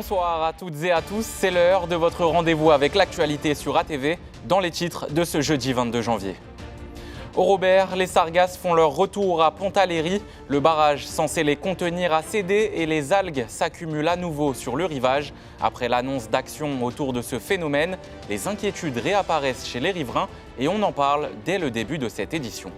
Bonsoir à toutes et à tous, c'est l'heure de votre rendez-vous avec l'actualité sur ATV dans les titres de ce jeudi 22 janvier. Au Robert, les sargasses font leur retour à Pontaléry. Le barrage censé les contenir a cédé et les algues s'accumulent à nouveau sur le rivage. Après l'annonce d'actions autour de ce phénomène, les inquiétudes réapparaissent chez les riverains et on en parle dès le début de cette édition.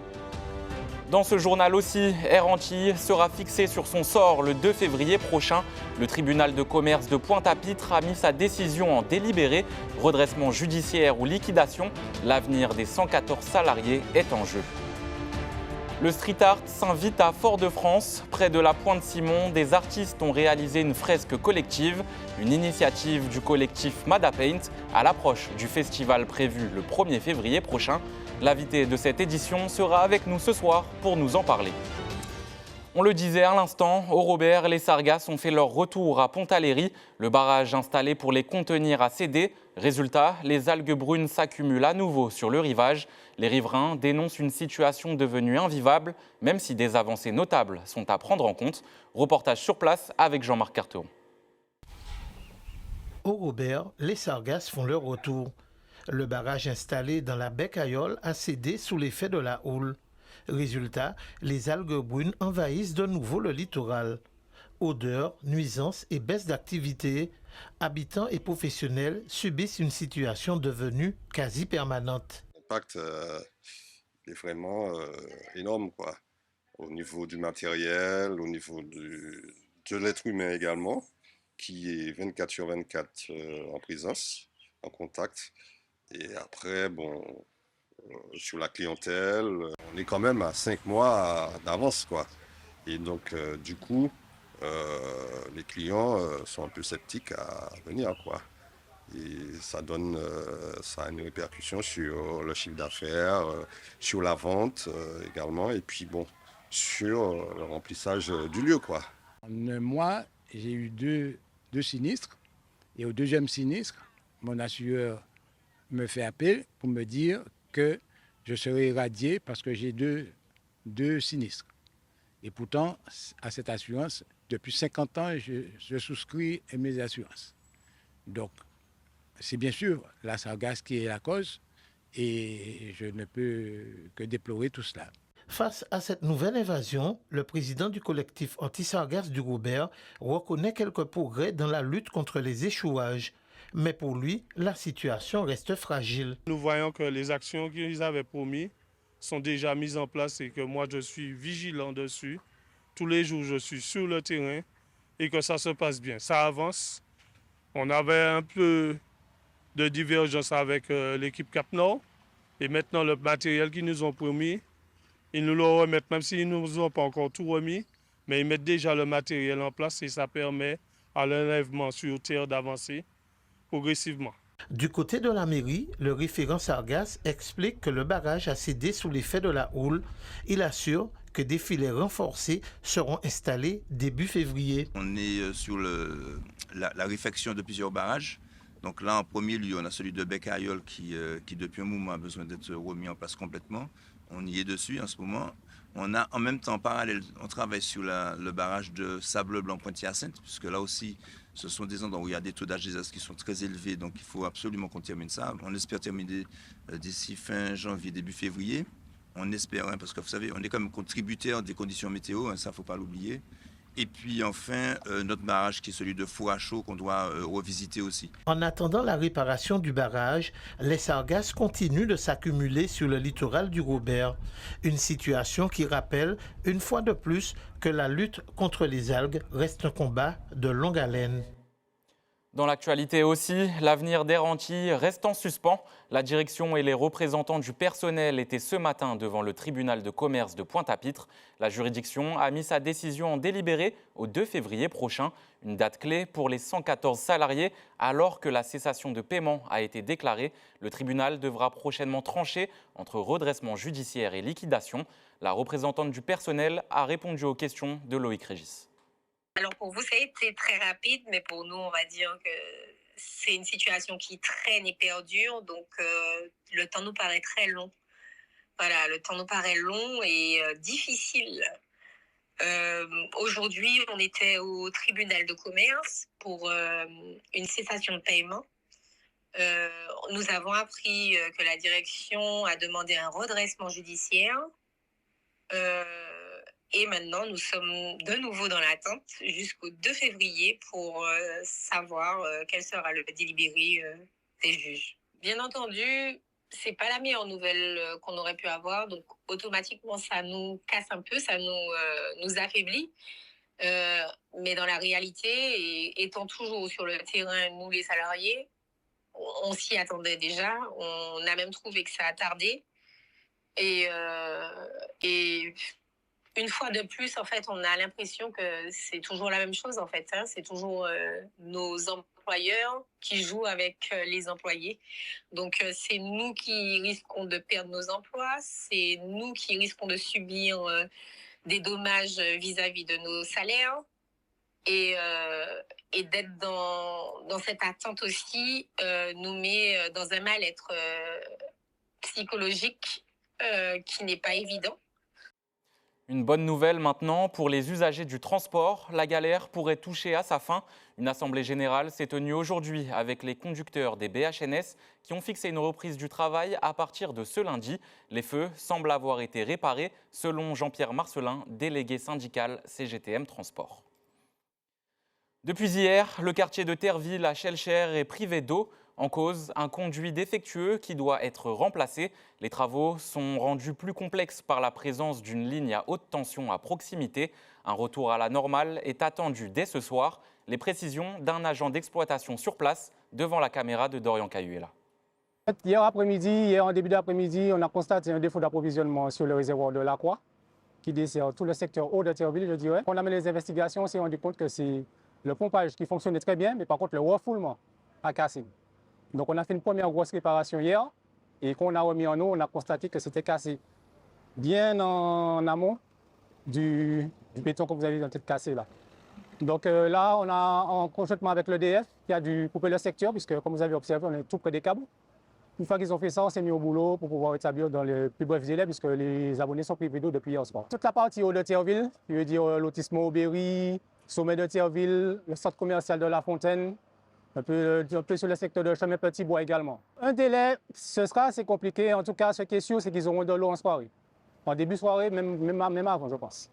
Dans ce journal aussi, Air Antilles sera fixé sur son sort le 2 février prochain. Le tribunal de commerce de Pointe-à-Pitre a mis sa décision en délibéré. Redressement judiciaire ou liquidation, l'avenir des 114 salariés est en jeu. Le street art s'invite à Fort-de-France. Près de la Pointe-Simon, des artistes ont réalisé une fresque collective, une initiative du collectif Mada Paint à l'approche du festival prévu le 1er février prochain. L'invité de cette édition sera avec nous ce soir pour nous en parler. On le disait à l'instant, au Robert, les sargasses ont fait leur retour à Pontaléry. Le barrage installé pour les contenir a cédé. Résultat, les algues brunes s'accumulent à nouveau sur le rivage. Les riverains dénoncent une situation devenue invivable, même si des avancées notables sont à prendre en compte. Reportage sur place avec Jean-Marc Carteron. Au Robert, les sargasses font leur retour. Le barrage installé dans la baie Cayole a cédé sous l'effet de la houle. Résultat, les algues brunes envahissent de nouveau le littoral. Odeurs, nuisances et baisse d'activité, habitants et professionnels subissent une situation devenue quasi permanente. L'impact est vraiment énorme, quoi. Au niveau du matériel, au niveau de l'être humain également, qui est 24 sur 24 en présence, en contact. Et après, sur la clientèle, on est quand même à 5 mois d'avance, quoi. Et donc, du coup, les clients sont un peu sceptiques à venir, quoi. Et ça a une répercussion sur le chiffre d'affaires, sur la vente également, et puis sur le remplissage du lieu, quoi. En un mois, j'ai eu deux sinistres. Et au deuxième sinistre, mon assureur me fait appel pour me dire que je serai irradié parce que j'ai deux sinistres. Et pourtant, à cette assurance, depuis 50 ans, je souscris à mes assurances. Donc, c'est bien sûr la sargasse qui est la cause et je ne peux que déplorer tout cela. Face à cette nouvelle invasion, le président du collectif anti-sargasse du Robert reconnaît quelques progrès dans la lutte contre les échouages. Mais pour lui, la situation reste fragile. Nous voyons que les actions qu'ils avaient promis sont déjà mises en place et que moi je suis vigilant dessus. Tous les jours je suis sur le terrain et que ça se passe bien. Ça avance. On avait un peu de divergence avec l'équipe Cap Nord et maintenant le matériel qu'ils nous ont promis, ils nous le remettent, même s'ils ne nous ont pas encore tout remis, mais ils mettent déjà le matériel en place et ça permet à l'enlèvement sur terre d'avancer progressivement. Du côté de la mairie, le référent Sargasse explique que le barrage a cédé sous l'effet de la houle. Il assure que des filets renforcés seront installés début février. On est sur la réfection de plusieurs barrages. Donc là, en premier lieu, on a celui de Baie-Cayole qui depuis un moment a besoin d'être remis en place complètement. On y est dessus en ce moment. On a en même temps, en parallèle, on travaille sur le barrage de Sable Blanc Pointe-Hyacinthe, puisque là aussi, ce sont des endroits où il y a des taux d'HDS qui sont très élevés, donc il faut absolument qu'on termine ça. On espère terminer d'ici fin janvier, début février. On espère, parce que vous savez, on est quand même contributeur des conditions météo, ça, il ne faut pas l'oublier. Et puis enfin, notre barrage qui est celui de Four à Chaud qu'on doit revisiter aussi. En attendant la réparation du barrage, les sargasses continuent de s'accumuler sur le littoral du Robert. Une situation qui rappelle, une fois de plus, que la lutte contre les algues reste un combat de longue haleine. Dans l'actualité aussi, l'avenir d'Air Antilles reste en suspens. La direction et les représentants du personnel étaient ce matin devant le tribunal de commerce de Pointe-à-Pitre. La juridiction a mis sa décision en délibéré au 2 février prochain, une date clé pour les 114 salariés alors que la cessation de paiement a été déclarée. Le tribunal devra prochainement trancher entre redressement judiciaire et liquidation. La représentante du personnel a répondu aux questions de Loïc Régis. Alors pour vous, ça a été très rapide, mais pour nous, on va dire que c'est une situation qui traîne et perdure, donc le temps nous paraît très long. Voilà, le temps nous paraît long et difficile Aujourd'hui, on était au tribunal de commerce pour une cessation de paiement. Nous avons appris que la direction a demandé un redressement judiciaire. Et maintenant, nous sommes de nouveau dans l'attente jusqu'au 2 février pour savoir quel sera le délibéré des juges. Bien entendu, c'est pas la meilleure nouvelle qu'on aurait pu avoir, donc automatiquement ça nous casse un peu, ça nous affaiblit. Mais dans la réalité, et étant toujours sur le terrain, nous les salariés, on s'y attendait déjà. On a même trouvé que ça a tardé. Et une fois de plus, en fait, on a l'impression que c'est toujours la même chose, en fait. C'est toujours nos employeurs qui jouent avec les employés. Donc, c'est nous qui risquons de perdre nos emplois. C'est nous qui risquons de subir des dommages vis-à-vis de nos salaires. Et d'être dans cette attente aussi nous met dans un mal-être psychologique qui n'est pas évident. Une bonne nouvelle maintenant pour les usagers du transport. La galère pourrait toucher à sa fin. Une assemblée générale s'est tenue aujourd'hui avec les conducteurs des BHNS qui ont fixé une reprise du travail à partir de ce lundi. Les feux semblent avoir été réparés, selon Jean-Pierre Marcelin, délégué syndical CGTM Transport. Depuis hier, le quartier de Terreville à Schellcher est privé d'eau. En cause, un conduit défectueux qui doit être remplacé. Les travaux sont rendus plus complexes par la présence d'une ligne à haute tension à proximité. Un retour à la normale est attendu dès ce soir. Les précisions d'un agent d'exploitation sur place devant la caméra de Dorian Cayuela. Hier en début d'après-midi, on a constaté un défaut d'approvisionnement sur le réservoir de la Croix qui dessert tout le secteur haut de Terreville, je dirais. On a mené les investigations, on s'est rendu compte que c'est le pompage qui fonctionnait très bien, mais par contre le refoulement a cassé. Donc on a fait une première grosse réparation hier et quand on a remis en eau, on a constaté que c'était cassé bien en amont du béton que vous avez dans tête cassé là. Donc là, on a en conjointement avec l'EDF qui a dû couper le secteur puisque comme vous avez observé, on est tout près des câbles. Une fois qu'ils ont fait ça, on s'est mis au boulot pour pouvoir établir dans les plus brefs délais puisque les abonnés sont privés d'eau depuis hier soir. Toute la partie haut de Terreville, je veux dire lotissement Aubéry, sommet de Terreville, le centre commercial de La Fontaine, un peu sur le secteur de Chemin Petit Bois également. Un délai, ce sera assez compliqué. En tout cas, ce qui est sûr, c'est qu'ils auront de l'eau en soirée. En début de soirée, même avant, je pense.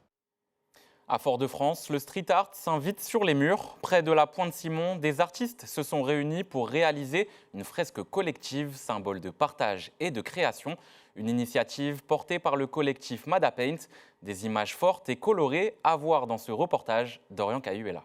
À Fort-de-France, le street art s'invite sur les murs. Près de la Pointe-Simon, des artistes se sont réunis pour réaliser une fresque collective, symbole de partage et de création. Une initiative portée par le collectif Mada Paint. Des images fortes et colorées à voir dans ce reportage. Dorian Cayuela.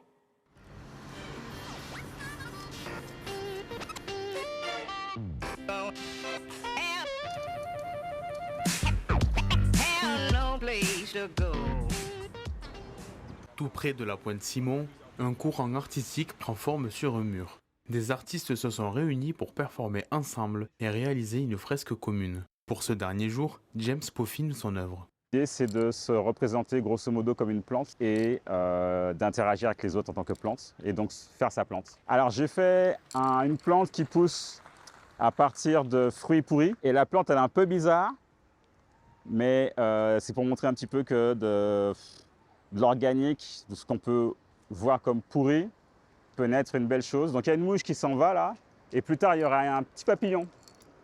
Tout près de la Pointe-Simon, un courant artistique prend forme sur un mur. Des artistes se sont réunis pour performer ensemble et réaliser une fresque commune. Pour ce dernier jour, James peaufine son œuvre. L'idée, c'est de se représenter grosso modo comme une plante et d'interagir avec les autres en tant que plante et donc faire sa plante. Alors j'ai fait une plante qui pousse à partir de fruits pourris et la plante elle est un peu bizarre, mais c'est pour montrer un petit peu que de l'organique, de ce qu'on peut voir comme pourri, peut naître une belle chose. Donc il y a une mouche qui s'en va là, et plus tard il y aura un petit papillon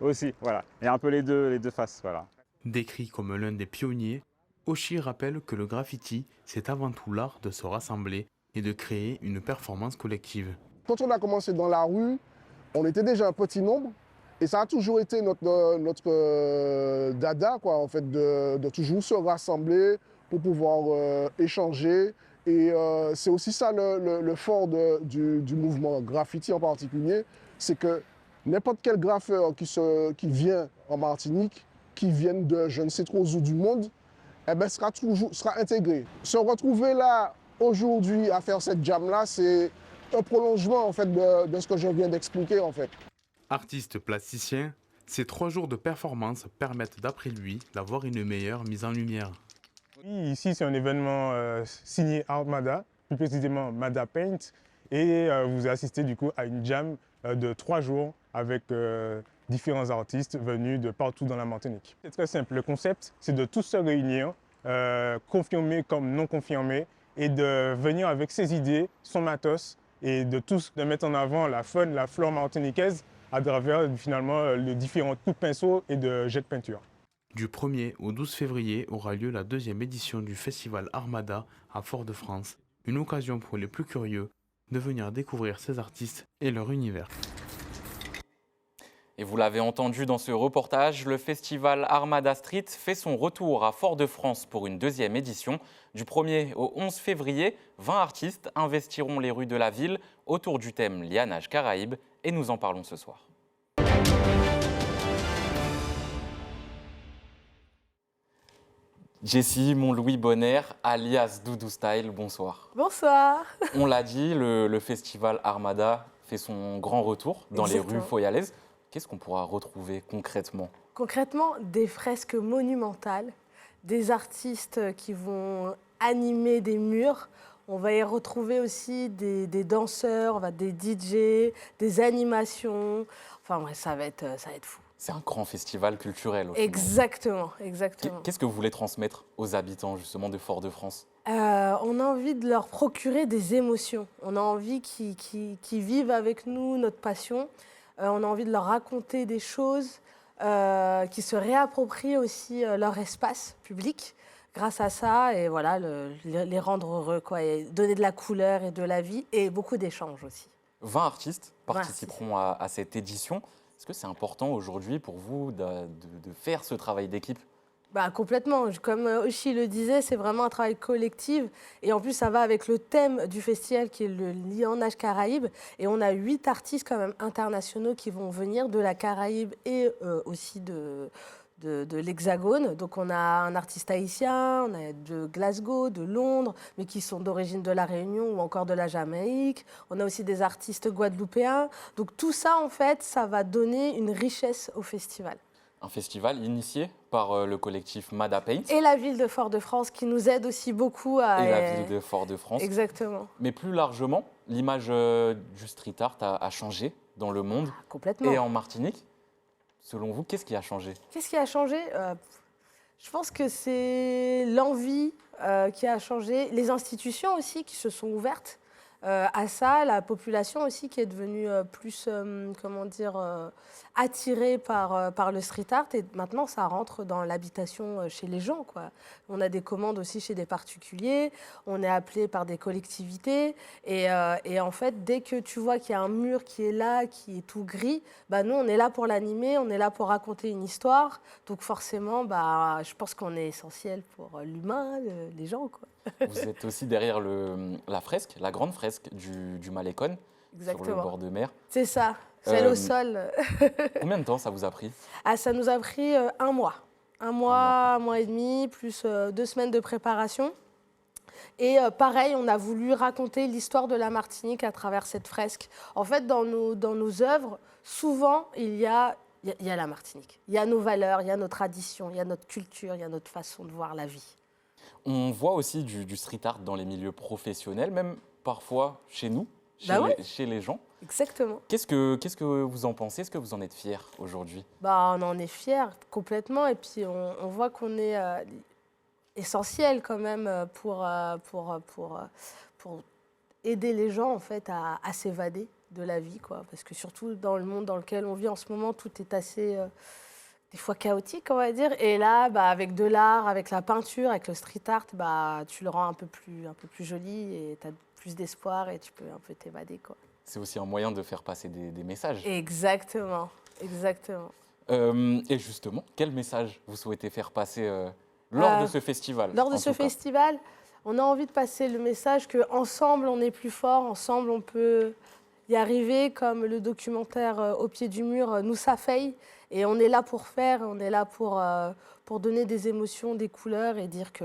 aussi, voilà. Et un peu les deux faces, voilà. Décrit comme l'un des pionniers, Oshi rappelle que le graffiti, c'est avant tout l'art de se rassembler et de créer une performance collective. Quand on a commencé dans la rue, on était déjà un petit nombre, et ça a toujours été notre dada, quoi, en fait, de toujours se rassembler, pour pouvoir échanger. Et c'est aussi ça le fort du mouvement graffiti en particulier, c'est que n'importe quel graffeur qui vient en Martinique, qui vienne de je ne sais trop où du monde, eh ben, sera intégré. Se retrouver là aujourd'hui à faire cette jam-là, c'est un prolongement en fait, de ce que je viens d'expliquer en fait. Artiste plasticien, ces 3 jours de performance permettent d'après lui d'avoir une meilleure mise en lumière. Oui, ici c'est un événement signé Art Mada, plus précisément Mada Paint, et vous assistez du coup à une jam de 3 jours avec différents artistes venus de partout dans la Martinique. C'est très simple, le concept c'est de tous se réunir confirmés comme non confirmés, et de venir avec ses idées, son matos, et de mettre en avant la faune, la flore martiniquaise à travers finalement les différents coups de pinceau et de jets de peinture. Du 1er au 12 février aura lieu la 2e édition du festival Armada à Fort-de-France, une occasion pour les plus curieux de venir découvrir ces artistes et leur univers. Et vous l'avez entendu dans ce reportage, le festival Armada Street fait son retour à Fort-de-France pour une 2e édition. Du 1er au 11 février, 20 artistes investiront les rues de la ville autour du thème Lianage Caraïbes et nous en parlons ce soir. Jessie Montlouis Bonner, alias Doudou Style, bonsoir. Bonsoir. On l'a dit, le festival Armada fait son grand retour dans les rues foyalaises. Qu'est-ce qu'on pourra retrouver concrètement? Concrètement, des fresques monumentales, des artistes qui vont animer des murs. On va y retrouver aussi des danseurs, des DJ, des animations. Enfin bref, ça va être fou. C'est un grand festival culturel. Au final. Exactement, exactement. Qu'est-ce que vous voulez transmettre aux habitants justement de Fort-de-France? On a envie de leur procurer des émotions. On a envie qu'ils vivent avec nous notre passion. On a envie de leur raconter des choses, qui se réapproprient aussi leur espace public grâce à ça, et voilà, les rendre heureux, quoi, et donner de la couleur et de la vie, et beaucoup d'échanges aussi. 20 artistes participeront à cette édition. Est-ce que c'est important aujourd'hui pour vous de faire ce travail d'équipe? Complètement. Comme Oshi le disait, c'est vraiment un travail collectif. Et en plus, ça va avec le thème du festival qui est le Lianage Caraïbes. Et on a 8 artistes quand même internationaux qui vont venir de la Caraïbe et aussi de l'Hexagone. Donc on a un artiste haïtien, on a de Glasgow, de Londres, mais qui sont d'origine de la Réunion ou encore de la Jamaïque. On a aussi des artistes guadeloupéens. Donc tout ça, en fait, ça va donner une richesse au festival. Un festival initié par le collectif Mada Paint. Et la ville de Fort-de-France qui nous aide aussi beaucoup à... Et la ville de Fort-de-France. Exactement. Mais plus largement, l'image du street art a changé dans le monde. Complètement. Et en Martinique. Selon vous, qu'est-ce qui a changé? Qu'est-ce qui a changé? Je pense que c'est l'envie qui a changé, les institutions aussi qui se sont ouvertes à ça, la population aussi qui est devenue plus, attirée par le street art, et maintenant ça rentre dans l'habitation chez les gens, quoi. On a des commandes aussi chez des particuliers, on est appelé par des collectivités, et en fait dès que tu vois qu'il y a un mur qui est là, qui est tout gris, nous on est là pour l'animer, on est là pour raconter une histoire, donc forcément je pense qu'on est essentiel pour l'humain, les gens, quoi. Vous êtes aussi derrière la fresque, la grande fresque du Malécon, sur le bord de mer. C'est ça, celle au sol. Combien de temps ça vous a pris? Ça nous a pris un mois. Un mois et demi, plus 2 semaines de préparation. Et pareil, on a voulu raconter l'histoire de la Martinique à travers cette fresque. En fait, dans nos œuvres, souvent, il y a la Martinique. Il y a nos valeurs, il y a nos traditions, il y a notre culture, il y a notre façon de voir la vie. On voit aussi du street art dans les milieux professionnels, même parfois chez nous, chez les gens. Exactement. Qu'est-ce que vous en pensez? Est-ce que vous en êtes fiers aujourd'hui? On en est fiers complètement, et puis on voit qu'on est essentiel quand même pour aider les gens en fait à s'évader de la vie, quoi. Parce que surtout dans le monde dans lequel on vit en ce moment, tout est assez... des fois chaotique, on va dire. Et là, avec de l'art, avec la peinture, avec le street art, tu le rends un peu plus joli, et tu as plus d'espoir et tu peux un peu t'évader, quoi. C'est aussi un moyen de faire passer des messages. Exactement, exactement. Et justement, quel message vous souhaitez faire passer lors de ce festival? Lors de ce festival, on a envie de passer le message qu'ensemble, on est plus fort, ensemble, on peut y arriver, comme le documentaire Au pied du mur nous s'affaille. Et on est là pour faire, on est là pour donner des émotions, des couleurs, et dire que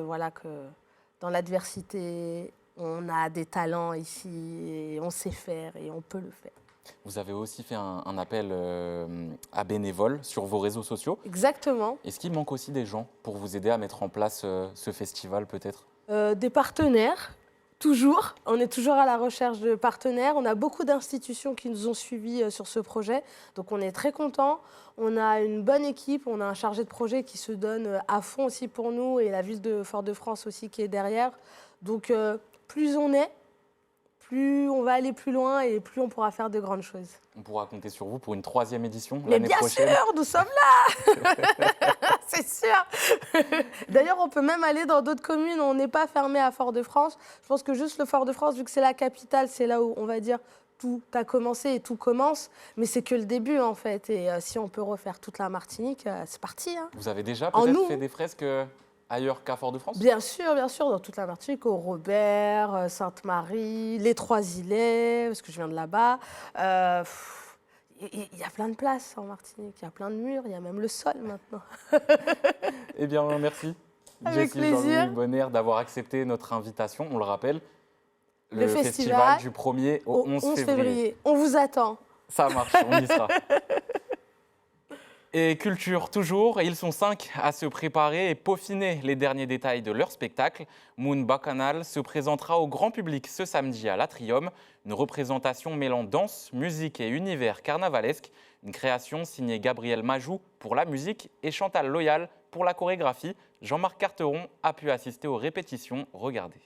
dans l'adversité, on a des talents ici, et on sait faire, et on peut le faire. Vous avez aussi fait un appel à bénévoles sur vos réseaux sociaux. Exactement. Est-ce qu'il manque aussi des gens pour vous aider à mettre en place ce festival, peut-être? Des partenaires Toujours, on est toujours à la recherche de partenaires. On a beaucoup d'institutions qui nous ont suivis sur ce projet, donc on est très contents. On a une bonne équipe, on a un chargé de projet qui se donne à fond aussi pour nous et la ville de Fort-de-France aussi qui est derrière. Donc plus on est, plus on va aller plus loin et plus on pourra faire de grandes choses. On pourra compter sur vous pour une 3e édition Mais l'année prochaine. bien sûr, nous sommes là. C'est sûr. D'ailleurs, on peut même aller dans d'autres communes. On n'est pas fermé à Fort-de-France. Je pense que juste le Fort-de-France, vu que c'est la capitale, c'est là où on va dire tout a commencé et tout commence. Mais c'est que le début en fait. Et si on peut refaire toute la Martinique, c'est parti. Hein. Vous avez déjà peut-être fait des fresques ailleurs qu'à Fort-de-France? Bien sûr, dans toute la Martinique, au Robert, Sainte-Marie, les Trois-Îlets, parce que je viens de là-bas. Il y a plein de places en Martinique, il y a plein de murs, il y a même le sol maintenant. Eh bien, merci. Avec Jessie plaisir. Jean-Louis Bonner d'avoir accepté notre invitation. On le rappelle, le festival du 1er au 11 février. On vous attend. Ça marche, on y sera. Et culture toujours, et ils sont 5 à se préparer et peaufiner les derniers détails de leur spectacle. Moon Bacchanal se présentera au grand public ce samedi à l'Atrium, une représentation mêlant danse, musique et univers carnavalesque, une création signée Gabriel Majou pour la musique et Chantal Loyal pour la chorégraphie. Jean-Marc Carteron a pu assister aux répétitions, regardez.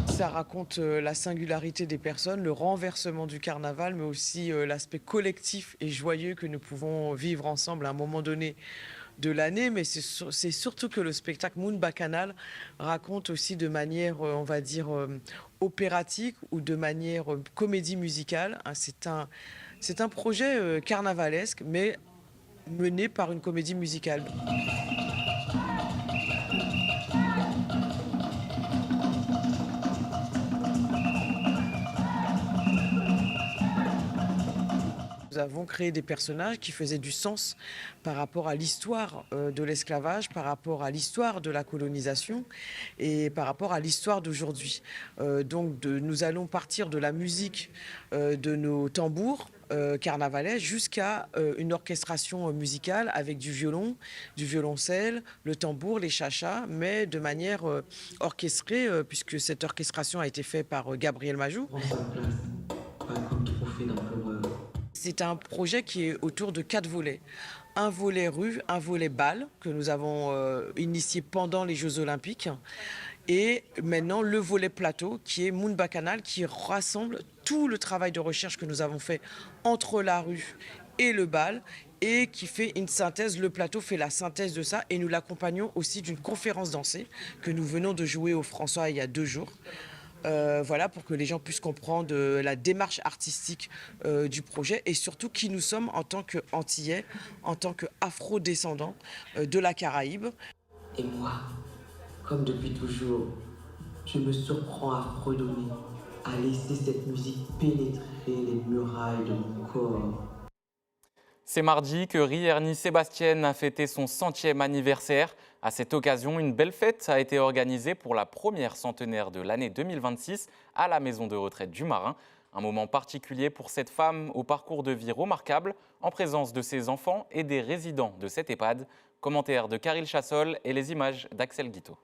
Ça raconte la singularité des personnes, le renversement du carnaval, mais aussi l'aspect collectif et joyeux que nous pouvons vivre ensemble à un moment donné de l'année. Mais c'est surtout que le spectacle Moon Bacchanal raconte aussi de manière, on va dire, opératique ou de manière comédie musicale. C'est un projet carnavalesque, mais mené par une comédie musicale. Nous avons créé des personnages qui faisaient du sens par rapport à l'histoire de l'esclavage, par rapport à l'histoire de la colonisation et par rapport à l'histoire d'aujourd'hui. Nous allons partir de la musique de nos tambours carnavalais jusqu'à une orchestration musicale avec du violon, du violoncelle, le tambour, les chachas, mais de manière orchestrée puisque cette orchestration a été faite par Gabriel Majou. C'est un projet qui est autour de 4 volets. Un volet rue, un volet bal que nous avons initié pendant les Jeux Olympiques. Et maintenant le volet plateau qui est Moon Bacchanal qui rassemble tout le travail de recherche que nous avons fait entre la rue et le bal et qui fait une synthèse. Le plateau fait la synthèse de ça et nous l'accompagnons aussi d'une conférence dansée que nous venons de jouer au François il y a 2 jours. Voilà, pour que les gens puissent comprendre la démarche artistique du projet et surtout qui nous sommes en tant qu'Antillais, en tant qu'Afro-descendants de la Caraïbe. Et moi, comme depuis toujours, je me surprends à fredonner, à laisser cette musique pénétrer les murailles de mon corps. C'est mardi que Rierny Sébastienne a fêté son 100e anniversaire. À cette occasion, une belle fête a été organisée pour la première centenaire de l'année 2026 à la maison de retraite du Marin. Un moment particulier pour cette femme au parcours de vie remarquable, en présence de ses enfants et des résidents de cette EHPAD. Commentaire de Caril Chassol et les images d'Axel Guiteau.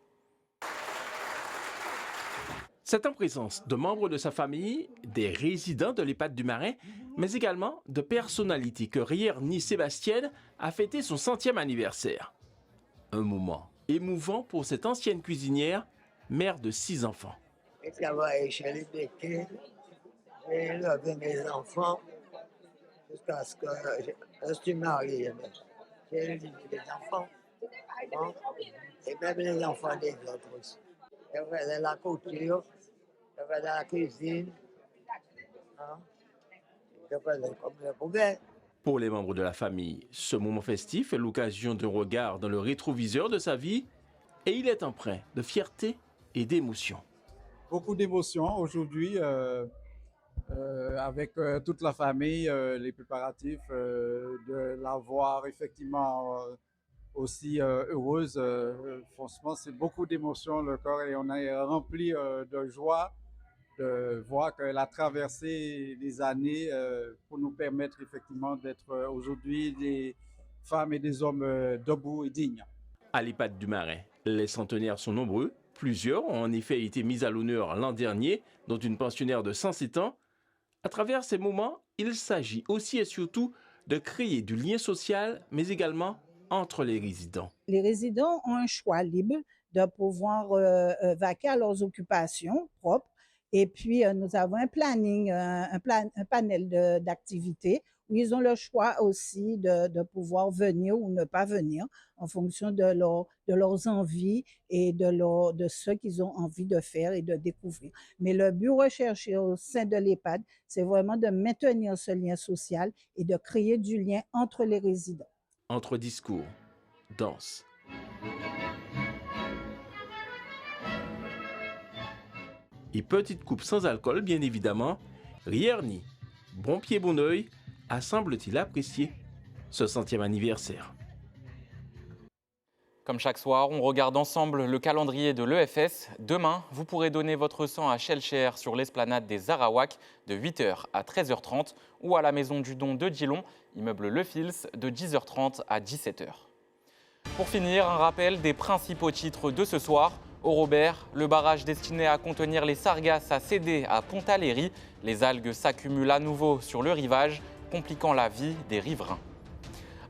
C'est en présence de membres de sa famille, des résidents de l'EHPAD du Marin, mais également de personnalités que Rierny Sébastienne a fêté son 100e anniversaire. Un moment émouvant pour cette ancienne cuisinière, mère de 6 enfants. Je travaille chez les Béquets, j'ai élevé mes enfants jusqu'à ce que je suis marié. J'ai élevé les enfants, hein, et même les enfants des autres aussi. Je faisais la couture, je faisais la cuisine, hein, je faisais comme je pouvais. Pour les membres de la famille, ce moment festif est l'occasion d'un regard dans le rétroviseur de sa vie et il est empreint de fierté et d'émotion. Beaucoup d'émotions aujourd'hui avec toute la famille, les préparatifs de la voir effectivement aussi heureuse. Franchement, c'est beaucoup d'émotions, le corps et on est rempli de joie de voir qu'elle a traversé les années pour nous permettre effectivement d'être aujourd'hui des femmes et des hommes debout et dignes. À l'EHPAD du Marais, les centenaires sont nombreux. Plusieurs ont en effet été mis à l'honneur l'an dernier, dont une pensionnaire de 107 ans. À travers ces moments, il s'agit aussi et surtout de créer du lien social, mais également entre les résidents. Les résidents ont un choix libre de pouvoir vaquer à leurs occupations propres. Et puis, nous avons un planning, un panel d'activités où ils ont le choix aussi de pouvoir venir ou ne pas venir en fonction de leurs envies et de ce qu'ils ont envie de faire et de découvrir. Mais le but recherché au sein de l'EHPAD, c'est vraiment de maintenir ce lien social et de créer du lien entre les résidents. Entre discours, danse. Et petite coupe sans alcool, bien évidemment, Rierny, bon pied, bon oeil, a semble-t-il apprécié ce 100e anniversaire. Comme chaque soir, on regarde ensemble le calendrier de l'EFS. Demain, vous pourrez donner votre sang à Shelcher sur l'esplanade des Arawaks de 8h à 13h30 ou à la Maison du Don de Dillon, immeuble Le Fils, de 10h30 à 17h. Pour finir, un rappel des principaux titres de ce soir. Au Robert, le barrage destiné à contenir les sargasses a cédé à Pontaléry. Les algues s'accumulent à nouveau sur le rivage, compliquant la vie des riverains.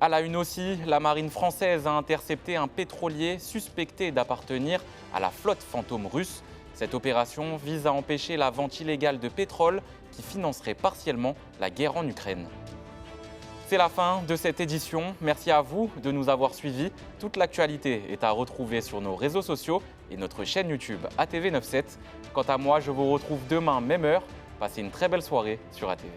À la une aussi, la marine française a intercepté un pétrolier suspecté d'appartenir à la flotte fantôme russe. Cette opération vise à empêcher la vente illégale de pétrole qui financerait partiellement la guerre en Ukraine. C'est la fin de cette édition. Merci à vous de nous avoir suivis. Toute l'actualité est à retrouver sur nos réseaux sociaux et notre chaîne YouTube ATV97. Quant à moi, je vous retrouve demain, même heure. Passez une très belle soirée sur ATV.